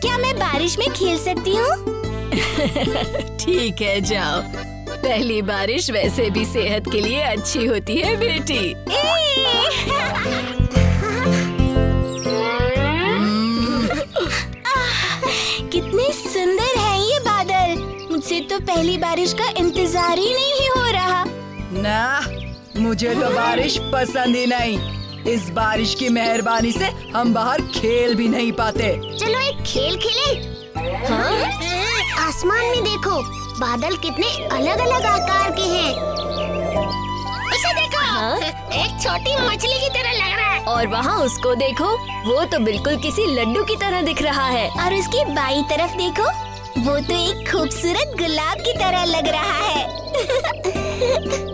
क्या मैं बारिश में खेल सकती हूँ? ठीक है, जाओ। पहली बारिश वैसे भी सेहत के लिए अच्छी होती है बेटी। कितने सुंदर हैं ये बादल। मुझसे तो पहली बारिश का इंतजार ही नहीं हो रहा। ना, मुझे तो बारिश पसंद ही नहीं। इस बारिश की मेहरबानी से हम बाहर खेल भी नहीं पाते। चलो एक खेल खेलें। हाँ? आसमान में देखो, बादल कितने अलग अलग आकार के हैं। उसे देखो, एक छोटी मछली की तरह लग रहा है। और वहाँ उसको देखो, वो तो बिल्कुल किसी लड्डू की तरह दिख रहा है। और उसकी बाईं तरफ देखो, वो तो एक खूबसूरत गुलाब की तरह लग रहा है।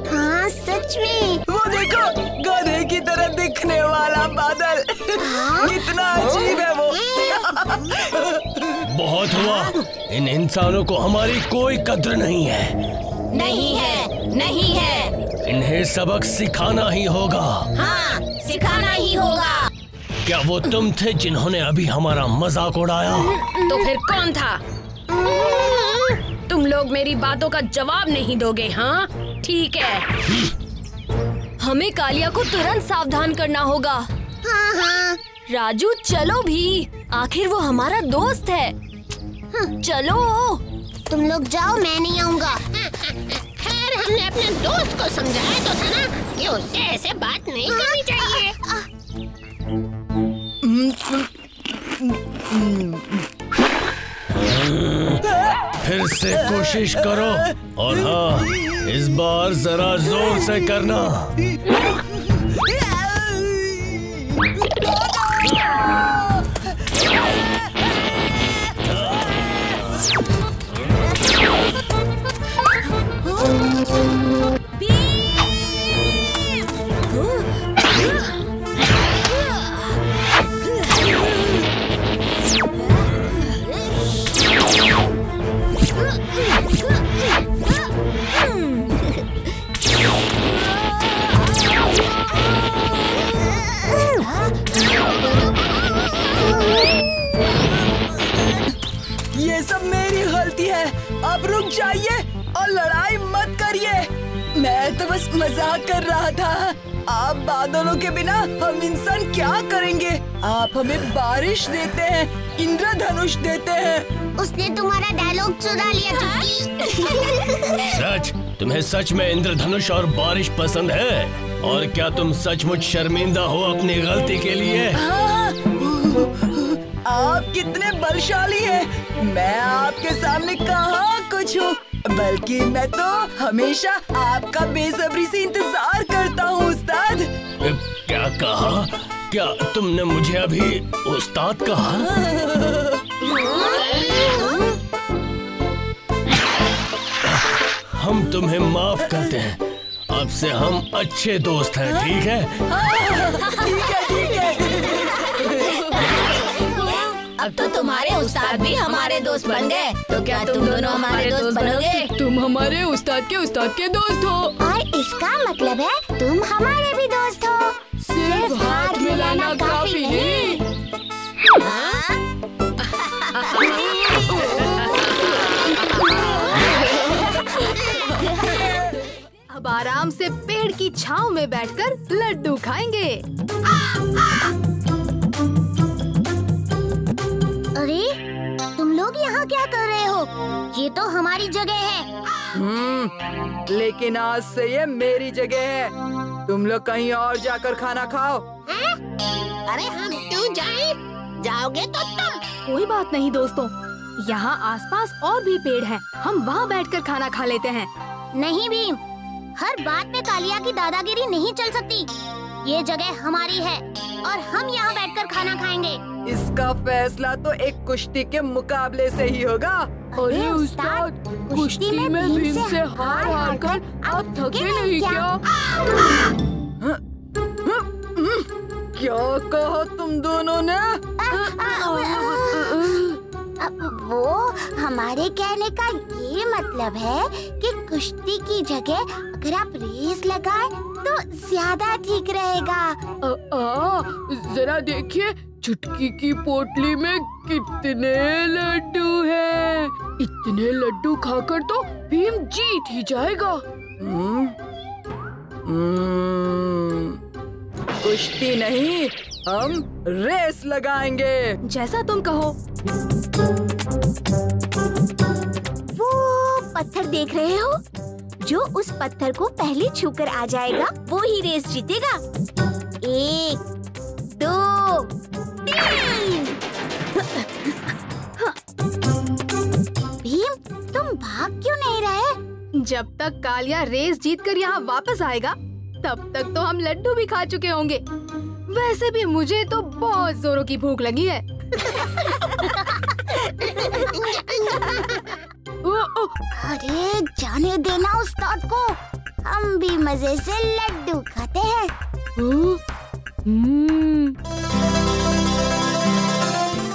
हाँ सच में। वो देखो, गधे की तरह दिखने वाला बादल। कितना अजीब है वो। बहुत हुआ, इन इंसानों को हमारी कोई कद्र नहीं है। नहीं है, नहीं है। इन्हें सबक सिखाना ही होगा। हाँ, सिखाना ही होगा। क्या वो तुम थे जिन्होंने अभी हमारा मजाक उड़ाया? तो फिर कौन था? तुम लोग मेरी बातों का जवाब नहीं दोगे, हाँ? ठीक है। हमें कालिया को तुरंत सावधान करना होगा। हाँ हाँ। राजू चलो भी, आखिर वो हमारा दोस्त है। चलो। तुम लोग जाओ, मैं नहीं आऊँगा। खैर हमने अपने दोस्त को समझाया तो था ना कि उससे ऐसे बात नहीं करनी चाहिए। फिर से कोशिश करो, और हाँ, इस बार जरा जोर से करना। ये सब मेरी गलती है। अब रुक जाइए और लड़ाई मत करिए। मैं तो बस मजाक कर रहा था। आप बादलों के बिना हम इंसान क्या करेंगे? आप हमें बारिश देते हैं, इंद्रधनुष देते हैं। उसने तुम्हारा डायलॉग चुरा लिया चुटकी। सच, तुम्हें सच में इंद्रधनुष और बारिश पसंद है? और क्या तुम सचमुच शर्मिंदा हो अपनी गलती के लिए? आप कितने बलशाली हैं। मैं आपके सामने कहाँ कुछ हूँ, बल्कि मैं तो हमेशा आपका बेसब्री से इंतजार करता हूँ उस्ताद। क्या कहा? क्या तुमने मुझे अभी उस्ताद कहा? हम तुम्हें माफ करते हैं। अब से हम अच्छे दोस्त हैं, ठीक है? ठीक है, ठीक है। अब तो तुम्हारे उस्ताद भी हमारे दोस्त बन गए। तो क्या तुम दोनों हमारे दोस्त बनोगे? तुम हमारे उस्ताद के दोस्त हो। और इसका मतलब है तुम हमारे भी दोस्त हो। सिर्फ हाथ मिलाना काफी नहीं। अब आराम से पेड़ की छांव में बैठकर लड्डू खाएंगे। अरे तुम लोग यहाँ क्या कर रहे हो? ये तो हमारी जगह है। लेकिन आज से ये मेरी जगह है। तुम लोग कहीं और जाकर खाना खाओ। अरे हम क्यों जाएं? जाओगे तो तुम। कोई बात नहीं दोस्तों, यहाँ आसपास और भी पेड़ हैं। हम वहाँ बैठकर खाना खा लेते हैं। नहीं भीम, हर बात पे कालिया की दादागिरी नहीं चल सकती। ये जगह हमारी है और हम यहाँ बैठकर खाना खाएंगे। इसका फैसला तो एक कुश्ती के मुकाबले से ही होगा। अरे उस्ताद, कुश्ती में भीम से हार कर आप थके नहीं क्या? क्या कहा तुम दोनों ने? वो हमारे कहने का ये मतलब है कि कुश्ती की जगह अगर आप रेस लगाए तो ज्यादा ठीक रहेगा। जरा देखिए, चुटकी की पोटली में कितने लड्डू हैं? इतने लड्डू खाकर तो भीम जीत ही जाएगा। कुश्ती नहीं, हम रेस लगाएंगे। जैसा तुम कहो। वो पत्थर देख रहे हो? जो उस पत्थर को पहले छूकर आ जाएगा वो ही रेस जीतेगा। 1, 2, 3। भीम, तुम भाग क्यों नहीं रहे? जब तक कालिया रेस जीतकर यहाँ वापस आएगा तब तक तो हम लड्डू भी खा चुके होंगे। वैसे भी मुझे तो बहुत जोरों की भूख लगी है। अरे जाने देना उस्ताद को, हम भी मजे से लड्डू खाते हैं।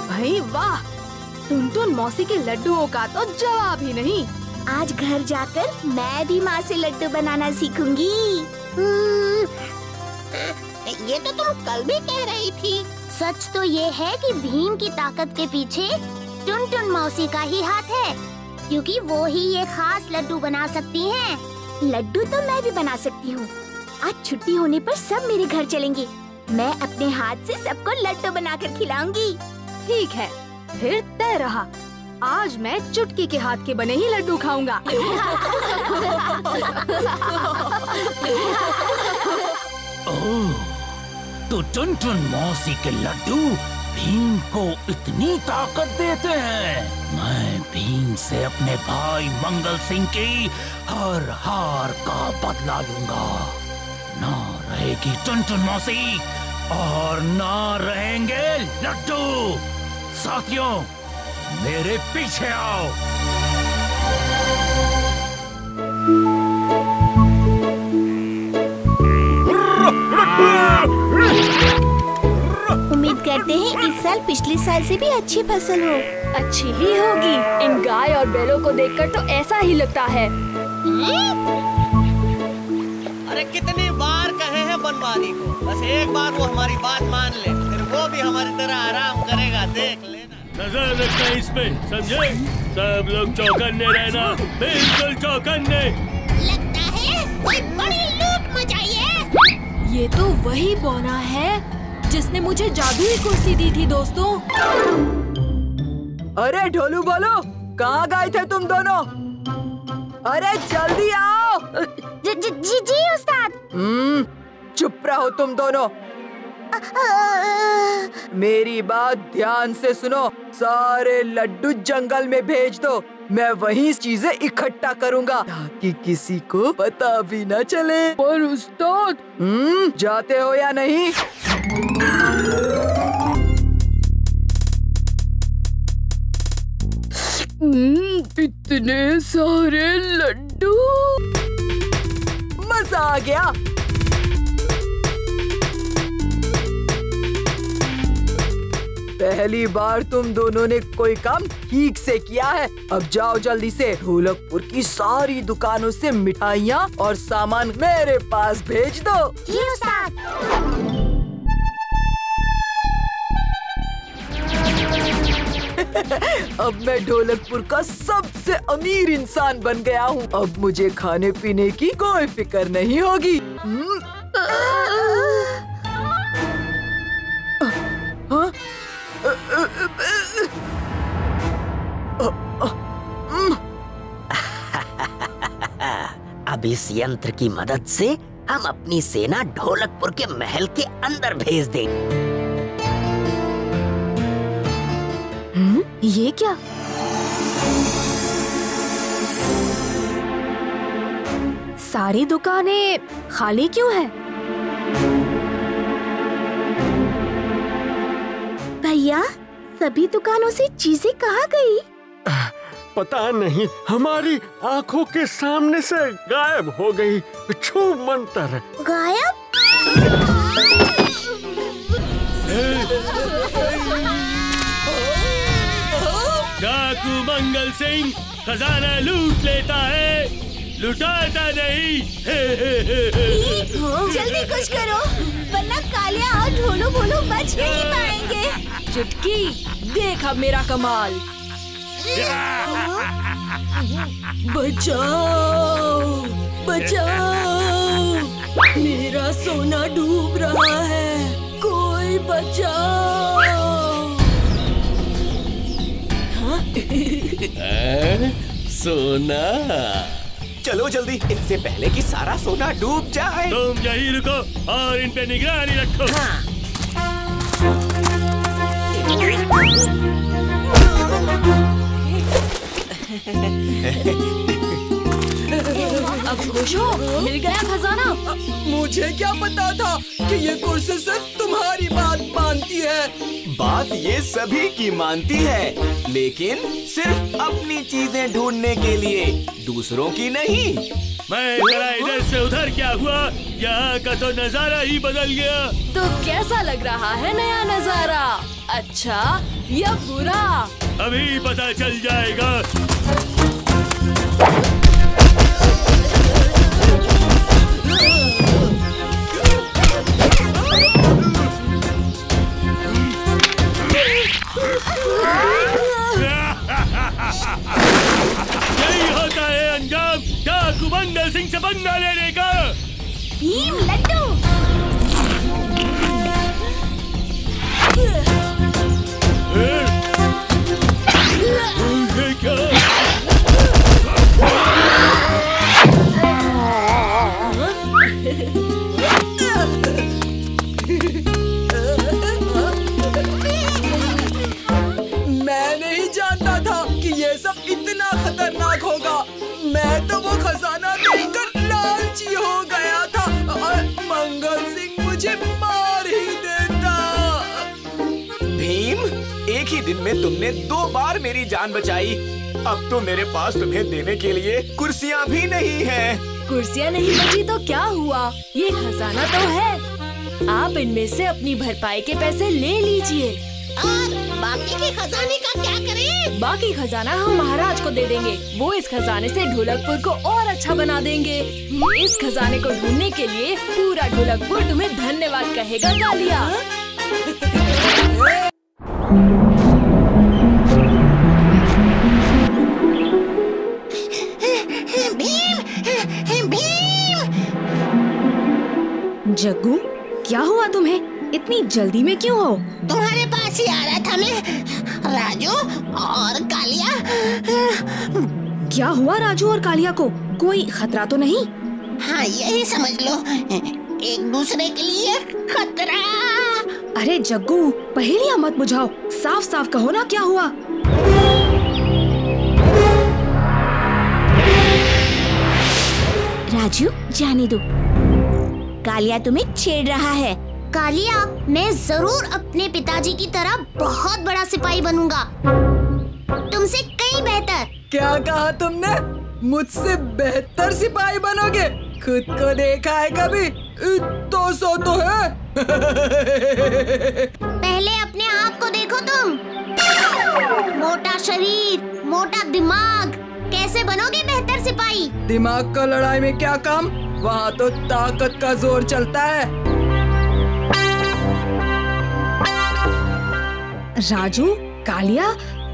भाई वाह, टुनटुन मौसी के लड्डुओं का तो जवाब ही नहीं। आज घर जाकर मैं भी माँ से लड्डू बनाना सीखूंगी। ये तो तुम कल भी कह रही थी। सच तो ये है कि भीम की ताकत के पीछे टुनटुन मौसी का ही हाथ है, क्योंकि वो ही ये खास लड्डू बना सकती हैं। लड्डू तो मैं भी बना सकती हूँ। आज छुट्टी होने पर सब मेरे घर चलेंगे। मैं अपने हाथ से सबको लड्डू बनाकर खिलाऊंगी। ठीक है, फिर तय रहा। आज मैं चुटकी के हाथ के बने ही लड्डू खाऊंगा। ओह, तो टुनटुन मौसी के लड्डू भीम को इतनी ताकत देते हैं। मैं भीम से अपने भाई मंगल सिंह की हर हार का बदला लूंगा। ना रहेगी टुनटुन मौसी और ना रहेंगे लड्डू। साथियों, मेरे पीछे आओ। उम्मीद करते हैं इस साल पिछले साल से भी अच्छी फसल हो। अच्छी ही होगी। इन गाय और बैलों को देखकर तो ऐसा ही लगता है। अरे कितनी बार कहे हैं बनवारी को, बस एक बार वो हमारी बात मान ले, फिर वो भी हमारी तरह आराम करेगा, देख लेना। नजर रखना इस पे, समझे? सब लोग चौकन्ने रहना, बिल्कुल चौकन्ने। लगता है कोई बड़ी लूट मचाई है। ये तो वही बौना है जिसने मुझे जादुई कुर्सी दी थी दोस्तों। अरे ढोलू बोलो, कहाँ गए थे तुम दोनों? अरे जल्दी आओ। जी उस्ताद। चुप रहो तुम दोनों। मेरी बात ध्यान से सुनो। सारे लड्डू जंगल में भेज दो। मैं वहीं चीजें इकट्ठा करूंगा ताकि किसी को पता भी न चले। पर उस्ताद, जाते हो या नहीं? इतने सारे लड्डू, मजा आ गया। पहली बार तुम दोनों ने कोई काम ठीक से किया है। अब जाओ जल्दी से ढोलकपुर की सारी दुकानों से मिठाइयाँ और सामान मेरे पास भेज दो। जी उस्ताद। अब मैं ढोलकपुर का सबसे अमीर इंसान बन गया हूँ। अब मुझे खाने पीने की कोई फिक्र नहीं होगी। हाँ? अब इस यंत्र की मदद से हम अपनी सेना ढोलकपुर के महल के अंदर भेज देंगे। ये क्या? सारी दुकानें खाली क्यों हैं? भैया, सभी दुकानों से चीजें कहाँ गई? पता नहीं, हमारी आंखों के सामने से गायब हो गई। छू मंतर। गायब? डाकू मंगल सिंह खजाना लूट लेता है। लुटाता नहीं। जल्दी कुछ करो वरना कालिया और ढोलू भोलू बच नहीं पाएंगे। चुटकी देख अब मेरा कमाल। बचाओ बचाओ, मेरा सोना डूब रहा है, कोई बचाओ। हाँ? सोना, चलो जल्दी, इससे पहले कि सारा सोना डूब जाए। तुम यहीं रुको और इन पे निगरानी रखो। हाँ। अब खुश हो, मिल गया खजाना। मुझे क्या पता था कि ये कुर्सी सिर्फ तुम्हारी बात मानती है। बात ये सभी की मानती है, लेकिन सिर्फ अपनी चीजें ढूंढने के लिए, दूसरों की नहीं। मैं जरा इधर से उधर क्या हुआ, यहाँ का तो नजारा ही बदल गया। तो कैसा लग रहा है नया नजारा, अच्छा या बुरा? अभी पता चल जाएगा। यही होता है अंजाम डाकू बंदर सिंह से पंगा लेने का। भीम लड्डू। ये क्या? मैं नहीं जानता था कि ये सब इतना खतरनाक होगा। मैं तो वो खजाना देखकर लालची हो गया था और मंगल सिंह मुझे मार ही देता। भीम, एक ही दिन में तुमने 2 बार मेरी जान बचाई। अब तो मेरे पास तुम्हें देने के लिए कुर्सियाँ भी नहीं हैं। कुर्सियाँ नहीं बची तो क्या हुआ, ये खजाना तो है। आप इनमें से अपनी भरपाई के पैसे ले लीजिए। और बाकी के खजाने का क्या करें? बाकी खजाना हम महाराज को दे देंगे, वो इस खजाने से ढोलकपुर को और अच्छा बना देंगे। इस खजाने को ढूंढने के लिए पूरा ढोलकपुर तुम्हें धन्यवाद कहेगा कालिया। जग्गू, क्या हुआ तुम्हें? इतनी जल्दी में क्यों हो? तुम्हारे पास ही आ रहा था मैं, राजू और कालिया। क्या हुआ राजू और कालिया को? कोई खतरा तो नहीं? हाँ, यही समझ लो, एक दूसरे के लिए खतरा। अरे जग्गू, पहेलियां मत बुझाओ, साफ साफ कहो ना क्या हुआ। राजू, जाने दो, कालिया तुम्हें छेड़ रहा है। कालिया, मैं जरूर अपने पिताजी की तरह बहुत बड़ा सिपाही बनूंगा, तुमसे कहीं बेहतर। क्या कहा तुमने? मुझसे बेहतर सिपाही बनोगे? खुद को देखा है कभी? इतना सो तो है। पहले अपने आप को देखो तुम। मोटा शरीर, मोटा दिमाग, कैसे बनोगे बेहतर सिपाही? दिमाग का लड़ाई में क्या काम? वहाँ तो ताकत का जोर चलता है। राजू, कालिया,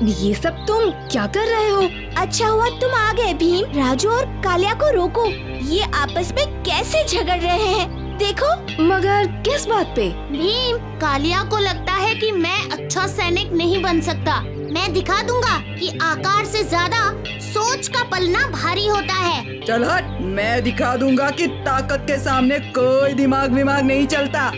ये सब तुम क्या कर रहे हो? अच्छा हुआ तुम आ गए भीम। राजू और कालिया को रोको, ये आपस में कैसे झगड़ रहे हैं, देखो। मगर किस बात पे? भीम, कालिया को लगता है कि मैं अच्छा सैनिक नहीं बन सकता। मैं दिखा दूंगा कि आकार से ज्यादा सोच का पलना भारी होता है। चल हट, मैं दिखा दूंगा कि ताकत के सामने कोई दिमाग नहीं चलता।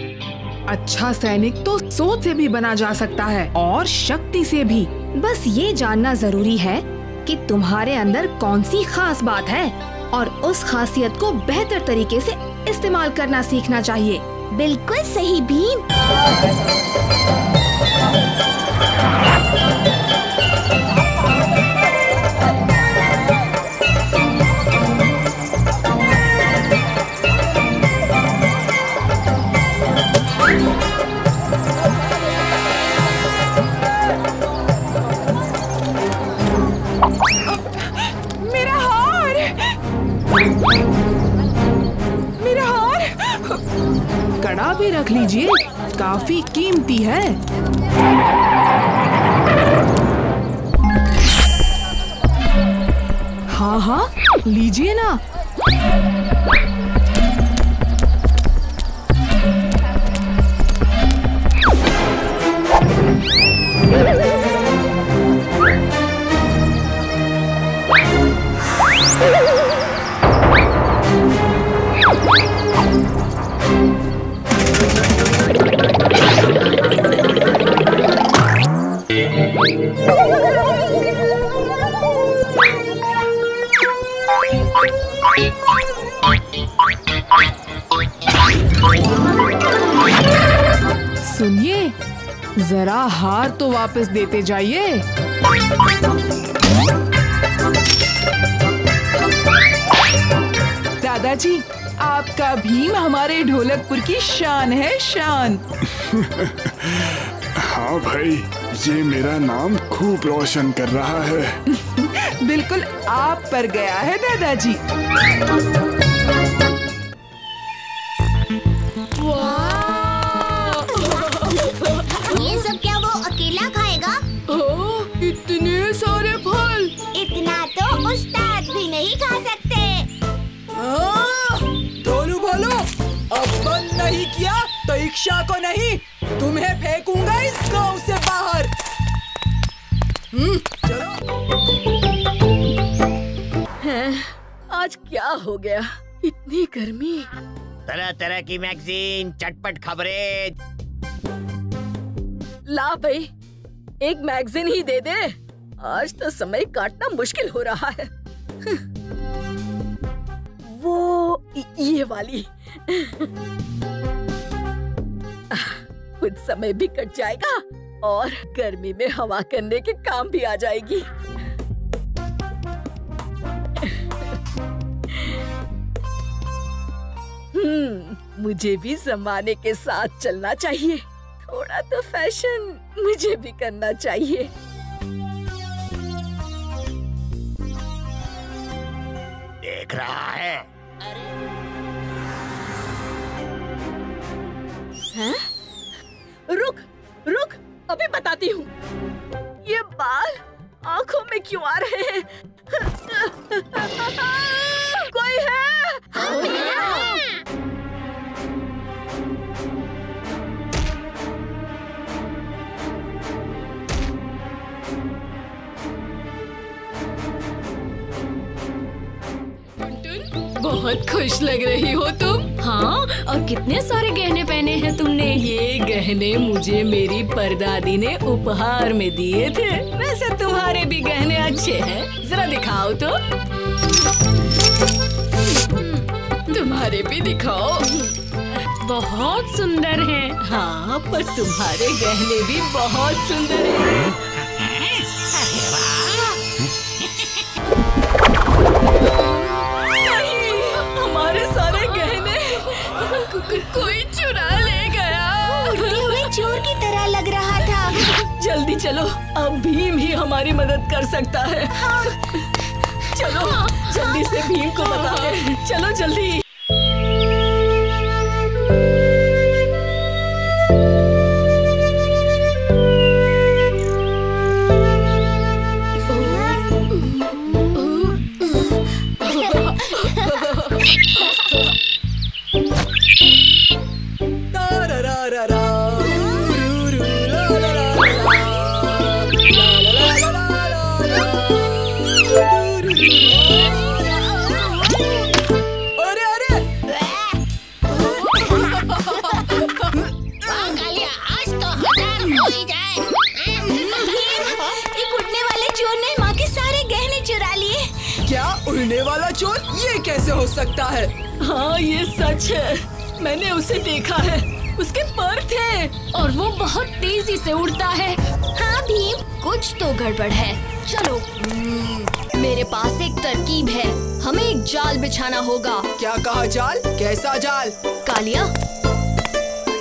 अच्छा सैनिक तो सोच से भी बना जा सकता है और शक्ति से भी। बस ये जानना जरूरी है कि तुम्हारे अंदर कौन सी खास बात है और उस खासियत को बेहतर तरीके से इस्तेमाल करना सीखना चाहिए। बिल्कुल सही भीम। मेरा हार! मेरा हार। कड़ा भी रख लीजिए, काफी कीमती है। हाँ हाँ, लीजिए ना। सुनिए, जरा हार तो वापस देते जाइए। दादाजी, आपका भीम हमारे ढोलकपुर की शान है, शान। हाँ भाई, ये मेरा नाम खूब रोशन कर रहा है। बिल्कुल आप पर गया है दादाजी। ये सब क्या वो अकेला खाएगा? इतने सारे फल। इतना तो उस्ताद भी नहीं खा सकते। धोलू बोलो, अब बंद नहीं किया तो इक्शा को नहीं, तुम्हें फेंकूंगा इस गांव से बाहर। चलो। आज क्या हो गया? इतनी गर्मी। तरह तरह की मैगजीन, चटपट खबरें। ला भाई, एक मैगजीन ही दे दे। आज तो समय काटना मुश्किल हो रहा है। वो ये वाली। कुछ समय भी कट जाएगा और गर्मी में हवा करने के काम भी आ जाएगी। मुझे भी जमाने के साथ चलना चाहिए। थोड़ा तो फैशन मुझे भी करना चाहिए। देख रहा है? हैं? रुक रुक, अभी बताती हूँ। ये बाल आंखों में क्यों आ रहे हैं? कोई है? बहुत खुश लग रही हो तुम। हाँ, और कितने सारे गहने पहने हैं तुमने। ये गहने मुझे मेरी परदादी ने उपहार में दिए थे। वैसे तुम्हारे भी गहने अच्छे हैं, जरा दिखाओ तो। तुम्हारे भी दिखाओ। बहुत सुंदर हैं। हाँ, पर तुम्हारे गहने भी बहुत सुंदर हैं। कोई चुरा ले गया। उड़ते हुए चोर की तरह लग रहा था। जल्दी चलो, अब भीम ही हमारी मदद कर सकता है। हाँ। चलो जल्दी से भीम को बताते। चलो जल्दी। उड़ने वाला चोर ये कैसे हो सकता है? हाँ, ये सच है। मैंने उसे देखा है। उसके पर थे और वो बहुत तेजी से उड़ता है। हाँ भीम, कुछ तो गड़बड़ है। चलो, मेरे पास एक तरकीब है। हमें एक जाल बिछाना होगा। क्या कहा जाल? कैसा जाल? कालिया,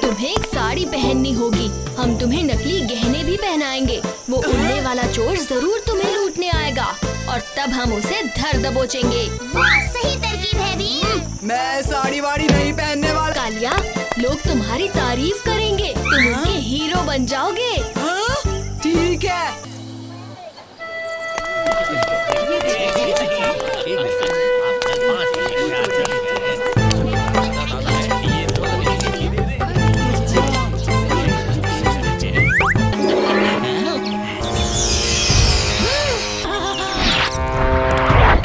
तुम्हें एक साड़ी पहननी होगी। हम तुम्हें नकली गहने भी पहनाएंगे। वो उड़ने वाला चोर जरूर तुम्हें लूटने आएगा और तब हम उसे धर दबोचेंगे। वाह, सही तरकीब है भीम। मैं साड़ी वाड़ी नहीं पहनने वाला। कालिया, लोग तुम्हारी तारीफ करेंगे, तुम उनके हीरो बन जाओगे। हाँ? ठीक है।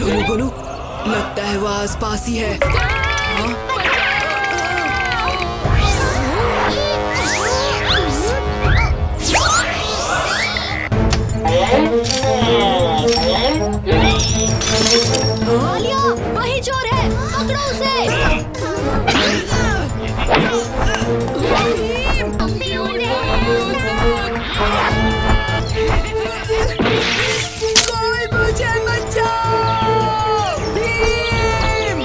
गोलू गोलू, लगता है वो आसपास ही है। हाँ? कालिया, वही चोर है, पकड़ो उसे। कोई मुझे बचाओ! भीम!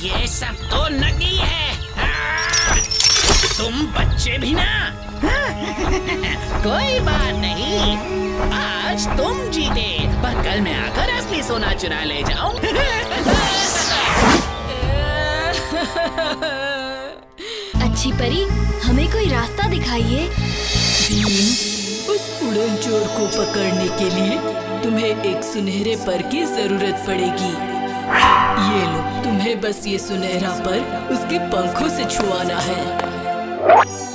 ये सब तो नकली है। तुम बच्चे भी ना। कोई बात नहीं, आज तुम जीते, पर कल मैं आकर असली सोना चुरा ले जाऊं। अच्छी परी, हमें कोई रास्ता दिखाइए। भीम, उस उड़न चोर को पकड़ने के लिए तुम्हें एक सुनहरे पर की जरूरत पड़ेगी। ये लो, तुम्हें बस ये सुनहरा पर उसके पंखों से छुआना है।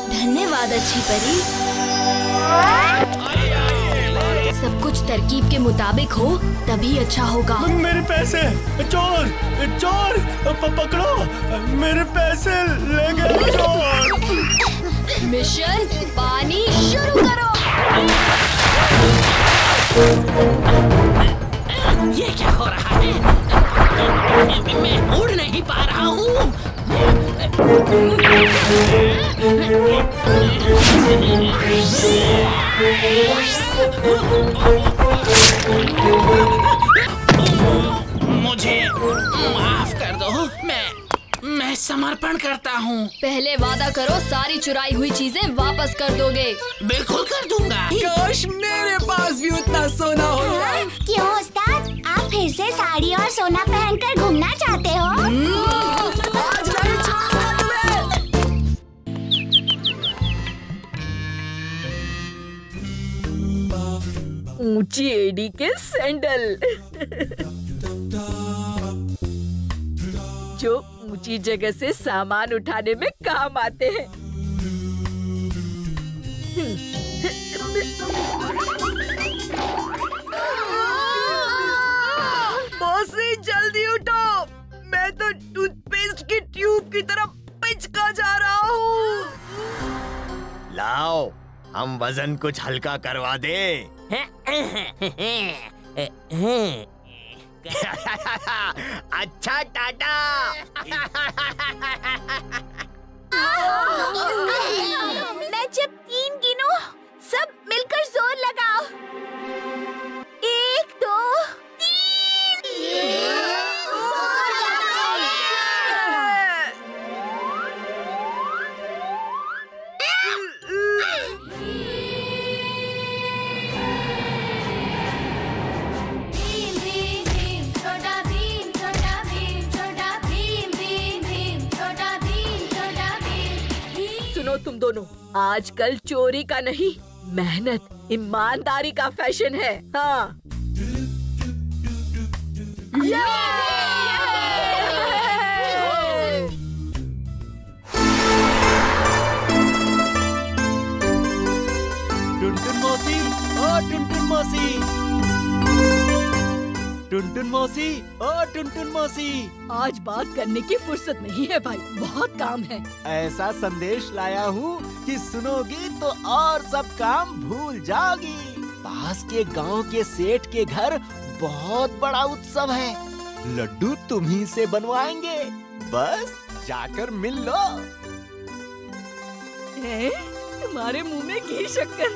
धन्यवाद अच्छी परी। सब कुछ तरकीब के मुताबिक हो तभी अच्छा होगा। मेरे पैसे! चोर! चोर! पकड़ो! मेरे पैसे ले गए चोर! मिशन पानी शुरू करो। ये क्या हो रहा है? मैं उड़ नहीं पा रहा हूँ। मुझे माफ कर दो, मैं समर्पण करता हूँ। पहले वादा करो सारी चुराई हुई चीजें वापस कर दोगे। बिल्कुल कर दूंगा। काश मेरे पास भी उतना सोना होता। क्यों उस्ताद, आप फिर से साड़ी और सोना पहनकर घूमना चाहते हो? आज नहीं छोड़ूंगा तुम्हें। ऊंची एड़ी के सैंडल जो ऊंची जगह से सामान उठाने में काम आते हैं। मौसी जल्दी उठो, मैं तो टूथपेस्ट की ट्यूब की तरफ पिचका जा रहा हूँ। लाओ, हम वजन कुछ हल्का करवा दे। अच्छा टाटा। मैं जब 3 गिनूं, सब मिलकर जोर लगाओ। 1, 2, 3। सुनो तुम दोनों, आजकल चोरी का नहीं, मेहनत, ईमानदारी का फैशन है। हाँ। टुनटुन मौसी, ओ टुनटुन मौसी, टुनटुन मौसी, ओ टुनटुन मौसी। आज बात करने की फुर्सत नहीं है भाई, बहुत काम है। ऐसा संदेश लाया हूँ कि सुनोगी तो और सब काम भूल जाओगी। पास के गांव के सेठ के घर बहुत बड़ा उत्सव है। लड्डू तुम्ही से बनवाएंगे, बस जाकर मिल लो। तुम्हारे मुंह में घी शक्कर,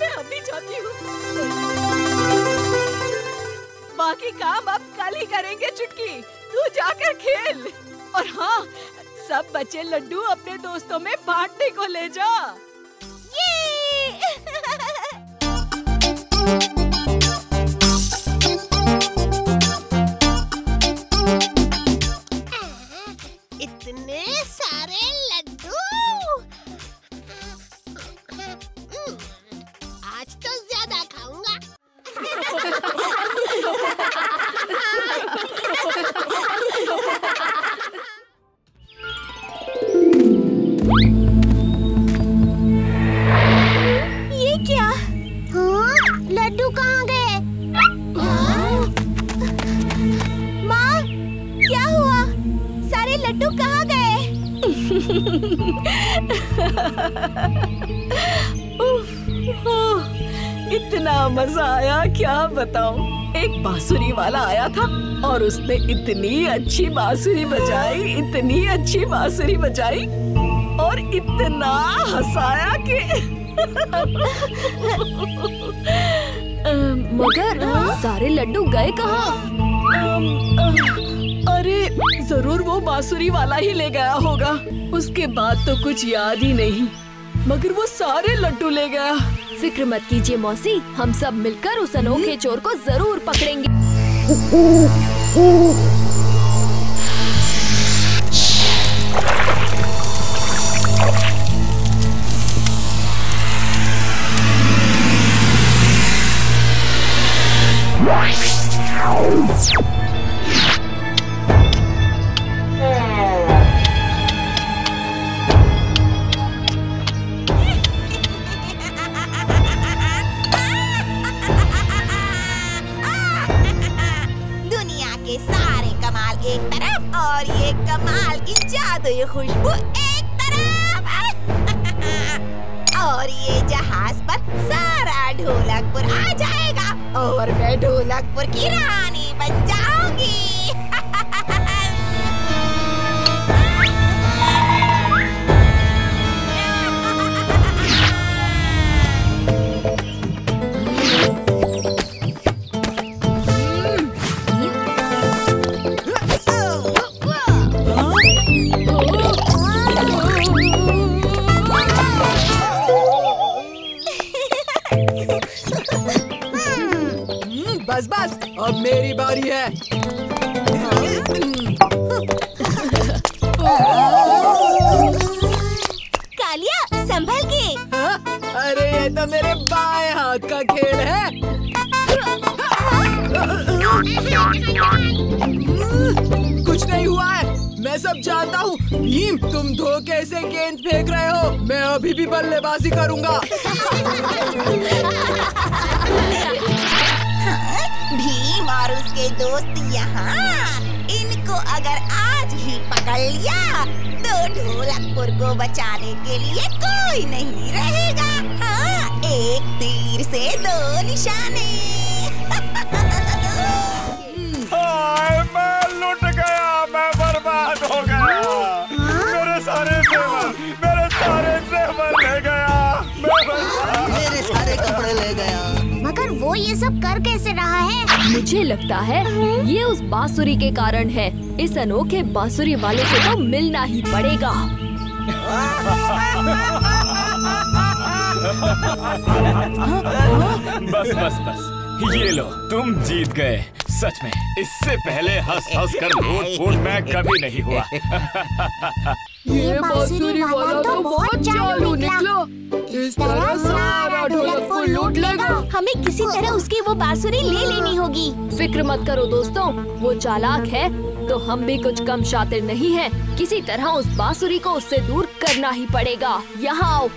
मैं अभी जाती हूँ। बाकी काम अब कल ही करेंगे चुटकी, तू जाकर खेल। और हाँ, सब बचे लड्डू अपने दोस्तों में बांटने को ले जा। ये इतना मजा आया क्या बताऊं। एक बांसुरी वाला आया था और उसने इतनी अच्छी बांसुरी बजाई, इतनी अच्छी बांसुरी बजाई और इतना हंसाया कि मगर सारे लड्डू गए कहाँ? अरे जरूर वो बांसुरी वाला ही ले गया होगा। उसके बाद तो कुछ याद ही नहीं, मगर वो सारे लड्डू ले गया। फिक्र मत कीजिए मौसी, हम सब मिलकर उस अनोखे चोर को जरूर पकड़ेंगे। एक तरफ और ये कमाल की जादुई खुशबू एक तरफ और ये जहाज पर सारा ढोलकपुर आ जाएगा और मैं ढोलकपुर की रानी बन जाऊंगी। बस बस, अब मेरी बारी है। कालिया संभल के। अरे ये तो मेरे बाएं हाथ का खेल है। कुछ नहीं हुआ है, मैं सब जानता हूँ। भीम, तुम धोखे से गेंद फेंक रहे हो, मैं अभी भी बल्लेबाजी करूँगा। भीम और उसके दोस्त यहाँ, इनको अगर आज ही पकड़ लिया तो ढोलकपुर को बचाने के लिए कोई नहीं रहेगा। हाँ, एक तीर से दो निशाने। मैं लुट गया, मैं बर्बाद हो गया। मेरे सारे जेवर ले गया। मेरे सारे कपड़े ले गया। मगर वो ये सब कर कैसे रहा है? मुझे लगता है ये उस बांसुरी के कारण है। इस अनोखे बांसुरी वाले से तो मिलना ही पड़ेगा। बस बस बस, ये लो, तुम जीत गए। सच में इससे पहले हंस हंस कर लूट मैं कभी नहीं हुआ। ये बांसुरी वाला तो बहुत चालू निकला। इस तरह सारा ढोलकपुर लूट लेगा। हमें किसी तरह उसकी वो बांसुरी ले लेनी होगी। फिक्र मत करो दोस्तों, वो चालाक है तो हम भी कुछ कम शातिर नहीं हैं। किसी तरह उस बांसुरी को उससे दूर करना ही पड़ेगा। यहाँ आओ।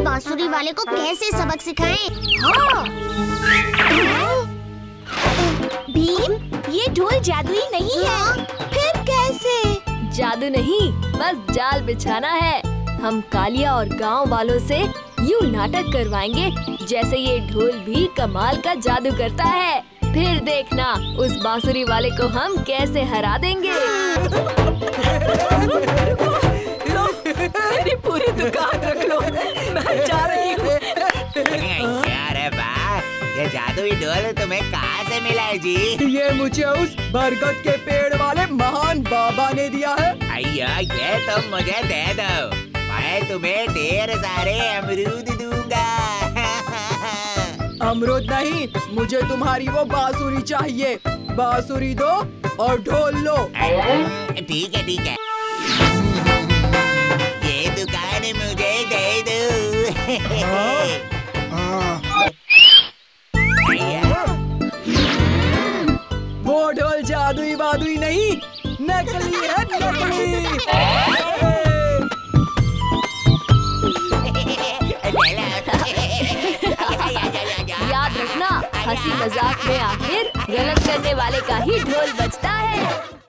बांसुरी वाले को कैसे सबक सिखाएं? हाँ। भीम, ये ढोल जादुई नहीं है। फिर कैसे? जादू नहीं, बस जाल बिछाना है। हम कालिया और गांव वालों से यूं नाटक करवाएंगे जैसे ये ढोल भी कमाल का जादू करता है। फिर देखना उस बांसुरी वाले को हम कैसे हरा देंगे। मेरी पूरी दुकान रख लो, मैं जा रही हूँ। अरे वाह, ये जादुई ढोल तुम्हें कहाँ से मिला है जी? ये मुझे उस बरगद के पेड़ वाले महान बाबा ने दिया है। अय्या, ये तुम मुझे दे दो, मैं तुम्हें ढेर सारे अमरूद दूंगा। अमरूद नहीं, मुझे तुम्हारी वो बांसुरी चाहिए। बांसुरी दो और ढोल लो। ठीक है ठीक है, ये दुकान मुझे दे दो। वो ढोल जादुई वादुई नहीं, नकली है नकली। याद रखना, हंसी मजाक में आखिर गलत करने वाले का ही ढोल बजता है।